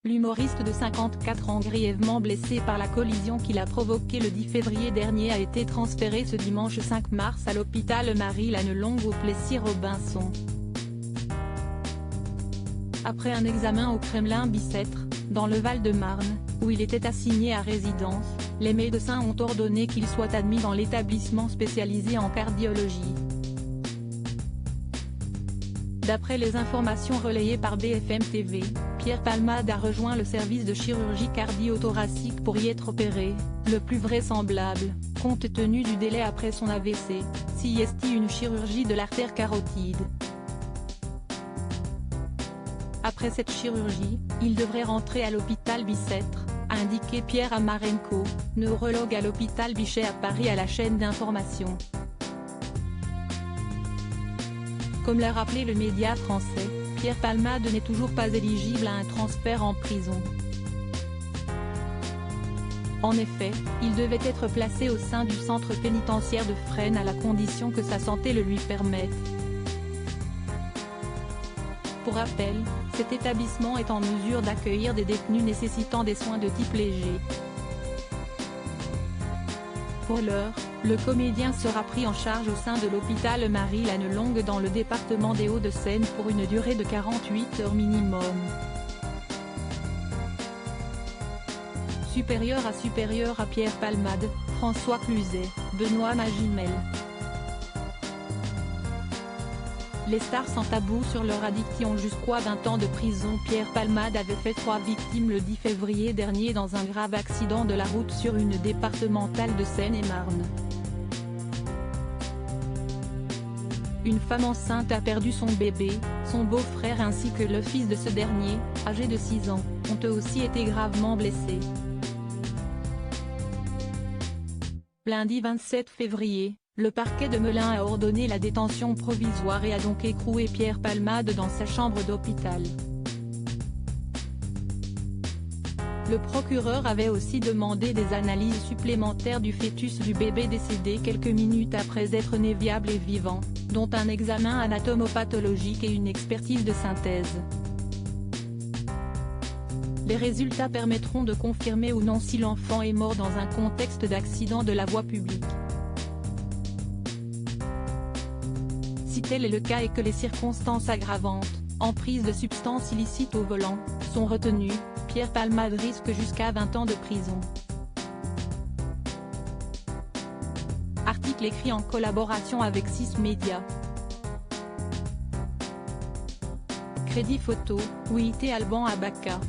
L'humoriste de 54 ans grièvement blessé par la collision qu'il a provoquée le 10 février dernier a été transféré ce dimanche 5 mars à l'hôpital Marie-Lannelongue au Plessis-Robinson. Après un examen au Kremlin-Bicêtre, dans le Val-de-Marne, où il était assigné à résidence, les médecins ont ordonné qu'il soit admis dans l'établissement spécialisé en cardiologie. D'après les informations relayées par BFM TV, Pierre Palmade a rejoint le service de chirurgie cardio-thoracique pour y être opéré, le plus vraisemblable, compte tenu du délai après son AVC, CST, une chirurgie de l'artère carotide. Après cette chirurgie, il devrait rentrer à l'hôpital Bicêtre, a indiqué Pierre Amarenko, neurologue à l'hôpital Bichet à Paris à la chaîne d'information. Comme l'a rappelé le média français, Pierre Palmade n'est toujours pas éligible à un transfert en prison. En effet, il devait être placé au sein du centre pénitentiaire de Fresnes à la condition que sa santé le lui permette. Pour rappel, cet établissement est en mesure d'accueillir des détenus nécessitant des soins de type léger. Pour l'heure, le comédien sera pris en charge au sein de l'hôpital Marie-Lannelongue dans le département des Hauts-de-Seine pour une durée de 48 heures minimum. Supérieur à Pierre Palmade, François Cluzet, Benoît Magimel. Les stars sans tabou sur leur addiction jusqu'à 20 ans de prison. Pierre Palmade avait fait 3 victimes le 10 février dernier dans un grave accident de la route sur une départementale de Seine-et-Marne. Une femme enceinte a perdu son bébé, son beau-frère ainsi que le fils de ce dernier, âgé de 6 ans, ont eux aussi été gravement blessés. Lundi 27 février, le parquet de Melun a ordonné la détention provisoire et a donc écroué Pierre Palmade dans sa chambre d'hôpital. Le procureur avait aussi demandé des analyses supplémentaires du fœtus du bébé décédé quelques minutes après être né viable et vivant, dont un examen anatomopathologique et une expertise de synthèse. Les résultats permettront de confirmer ou non si l'enfant est mort dans un contexte d'accident de la voie publique. Si tel est le cas et que les circonstances aggravantes, emprise de substances illicites au volant, sont retenues, Pierre Palmade risque jusqu'à 20 ans de prison. Article écrit en collaboration avec 6 médias. Crédit photo, Ouité Alban Abaka.